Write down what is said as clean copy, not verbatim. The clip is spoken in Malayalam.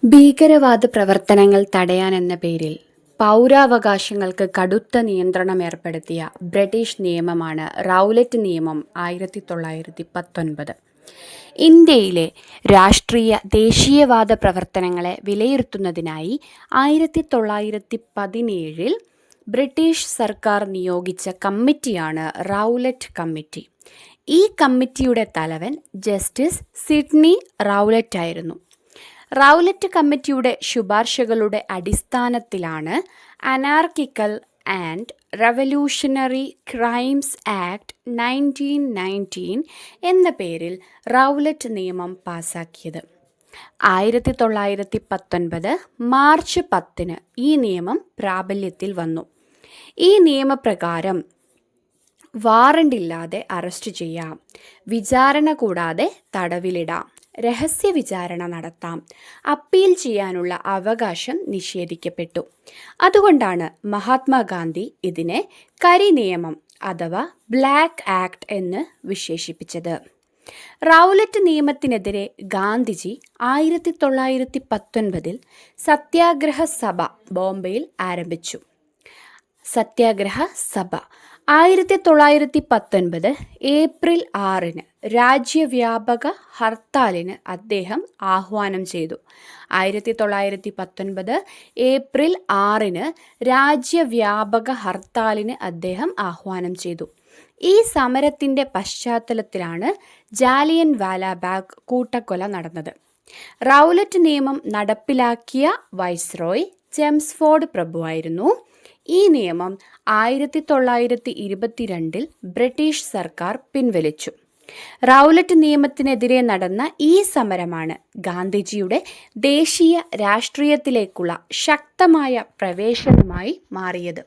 ഭീകരവാദ പ്രവർത്തനങ്ങൾ തടയാനെന്ന പേരിൽ പൗരാവകാശങ്ങൾക്ക് കടുത്ത നിയന്ത്രണം ഏർപ്പെടുത്തിയ ബ്രിട്ടീഷ് നിയമമാണ് റൗലറ്റ് നിയമം 1919. ഇന്ത്യയിലെ രാഷ്ട്രീയ ദേശീയവാദ പ്രവർത്തനങ്ങളെ വിലയിരുത്തുന്നതിനായി 1917 ബ്രിട്ടീഷ് സർക്കാർ നിയോഗിച്ച കമ്മിറ്റിയാണ് റൗലറ്റ് കമ്മിറ്റി. ഈ കമ്മിറ്റിയുടെ തലവൻ ജസ്റ്റിസ് സിഡ്നി റൗലറ്റ് ആയിരുന്നു. റൗലറ്റ് കമ്മിറ്റിയുടെ ശുപാർശകളുടെ അടിസ്ഥാനത്തിലാണ് അനാർക്കിക്കൽ ആൻഡ് റവല്യൂഷണറി ക്രൈംസ് ആക്ട് 1919 എന്ന പേരിൽ റൗലറ്റ് നിയമം പാസാക്കിയത്. 1919 മാർച്ച് 10 ഈ നിയമം പ്രാബല്യത്തിൽ വന്നു. ഈ നിയമപ്രകാരം വാറണ്ടില്ലാതെ അറസ്റ്റ് ചെയ്യാം, വിചാരണ കൂടാതെ തടവിലിടാം, രഹസ്യ വിചാരണ നടത്താം, അപ്പീൽ ചെയ്യാനുള്ള അവകാശം നിഷേധിക്കപ്പെട്ടു. അതുകൊണ്ടാണ് മഹാത്മാഗാന്ധി ഇതിനെ കരി നിയമം അഥവാ ബ്ലാക്ക് ആക്ട് എന്ന് വിശേഷിപ്പിച്ചത്. റൗലറ്റ് നിയമത്തിനെതിരെ ഗാന്ധിജി 1919 സത്യാഗ്രഹ സഭ ബോംബെയിൽ ആരംഭിച്ചു. സത്യാഗ്രഹ സഭ 1919 ഏപ്രിൽ 6 രാജ്യവ്യാപക ഹർത്താലിന് അദ്ദേഹം ആഹ്വാനം ചെയ്തു. 1919 ഏപ്രിൽ 6 രാജ്യവ്യാപക ഹർത്താലിന് അദ്ദേഹം ആഹ്വാനം ചെയ്തു. ഈ സമരത്തിൻ്റെ പശ്ചാത്തലത്തിലാണ് ജാലിയൻ വാലാബാഗ് കൂട്ടക്കൊല നടന്നത്. റൗലറ്റ് നിയമം നടപ്പിലാക്കിയ വൈസ്രോയ് ചെംസ്ഫോർഡ് പ്രഭുവായിരുന്നു. ഈ നിയമം 1922 ബ്രിട്ടീഷ് സർക്കാർ പിൻവലിച്ചു. റൗലറ്റ് നിയമത്തിനെതിരെ നടന്ന ഈ സമരമാണ് ഗാന്ധിജിയുടെ ദേശീയ രാഷ്ട്രീയത്തിലേക്കുള്ള ശക്തമായ പ്രവേശനമായി മാറിയത്.